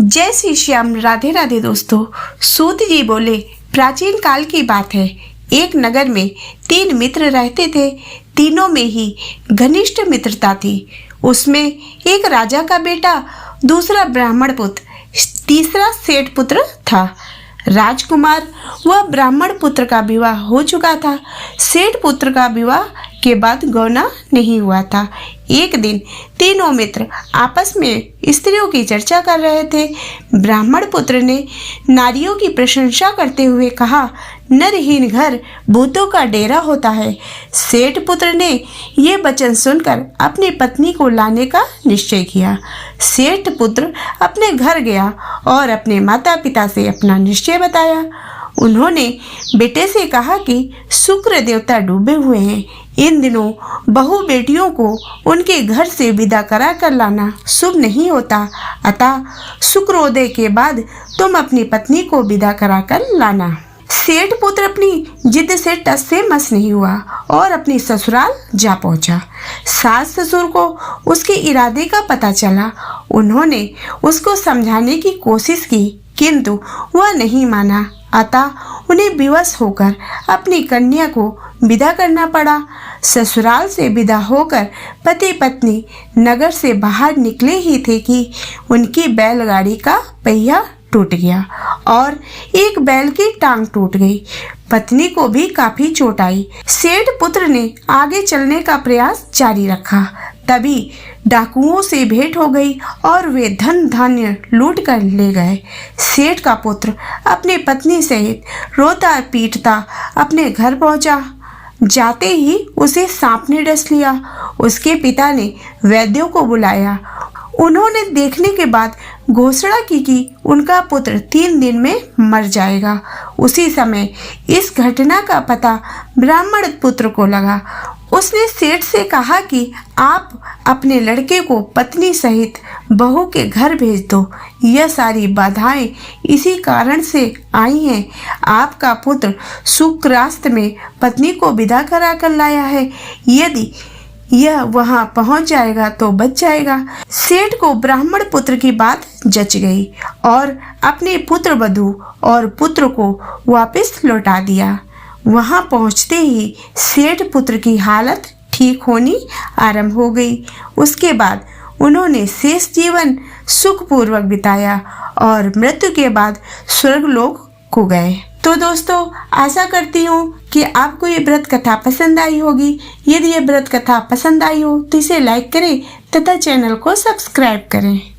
जय श्री श्याम। राधे राधे दोस्तों। सूत जी बोले, प्राचीन काल की बात है। एक नगर में 3 मित्र रहते थे। तीनों में ही घनिष्ठ मित्रता थी। उसमें एक राजा का बेटा, दूसरा ब्राह्मण पुत्र, तीसरा सेठ पुत्र था। राजकुमार व ब्राह्मण पुत्र का विवाह हो चुका था। सेठ पुत्र का विवाह के बाद गौना नहीं हुआ था। एक दिन तीनों मित्र आपस में स्त्रियों की चर्चा कर रहे थे। ब्राह्मण पुत्र ने नारियों की प्रशंसा करते हुए कहा, नरहीन घर भूतों का डेरा होता है। सेठ पुत्र ने ये वचन सुनकर अपनी पत्नी को लाने का निश्चय किया। सेठ पुत्र अपने घर गया और अपने माता पिता से अपना निश्चय बताया। उन्होंने बेटे से कहा कि शुक्र देवता डूबे हुए हैं। इन दिनों बहू बेटियों को उनके घर से विदा करा कर लाना शुभ नहीं होता। अतः शुक्रोदय के बाद तुम अपनी पत्नी को विदा करा कर लाना। सेठ पुत्र अपनी जिद से टस से मस नहीं हुआ और अपनी ससुराल जा पहुंचा। सास ससुर को उसके इरादे का पता चला। उन्होंने उसको समझाने की कोशिश की, किंतु वह नहीं माना। अतः उन्हें विवश होकर अपनी कन्या को विदा करना पड़ा। ससुराल से विदा होकर पति पत्नी नगर से बाहर निकले ही थे कि उनकी बैलगाड़ी का पहिया टूट गया और एक बैल की टांग टूट गई। पत्नी को भी काफी चोट आई। सेठ पुत्र ने आगे चलने का प्रयास जारी रखा। तभी डाकुओं से भेंट हो गई और वे धन धान्य लूट कर ले गए। सेठ का पुत्र अपनी पत्नी सहित रोता पीटता अपने घर पहुंचा। जाते ही उसे सांप ने डस लिया। उसके पिता ने वैद्यों को बुलाया। उन्होंने देखने के बाद घोषणा की कि उनका पुत्र 3 दिन में मर जाएगा। उसी समय इस घटना का पता ब्राह्मण पुत्र को लगा। उसने सेठ से कहा कि आप अपने लड़के को पत्नी सहित बहू के घर भेज दो। यह सारी बाधाएं इसी कारण से आई हैं। आपका पुत्र शुक्रास्त में पत्नी को विदा करा कर लाया है। यदि यह वहां पहुंच जाएगा तो बच जाएगा। सेठ को ब्राह्मण पुत्र की बात जच गई और अपने पुत्र वधू और पुत्र को वापस लौटा दिया। वहां पहुंचते ही सेठ पुत्र की हालत ठीक होनी आरंभ हो गई। उसके बाद उन्होंने शेष जीवन सुखपूर्वक बिताया और मृत्यु के बाद स्वर्गलोक को गए। तो दोस्तों, आशा करती हूँ कि आपको ये व्रत कथा पसंद आई होगी। यदि ये व्रत कथा पसंद आई हो तो इसे लाइक करें तथा चैनल को सब्सक्राइब करें।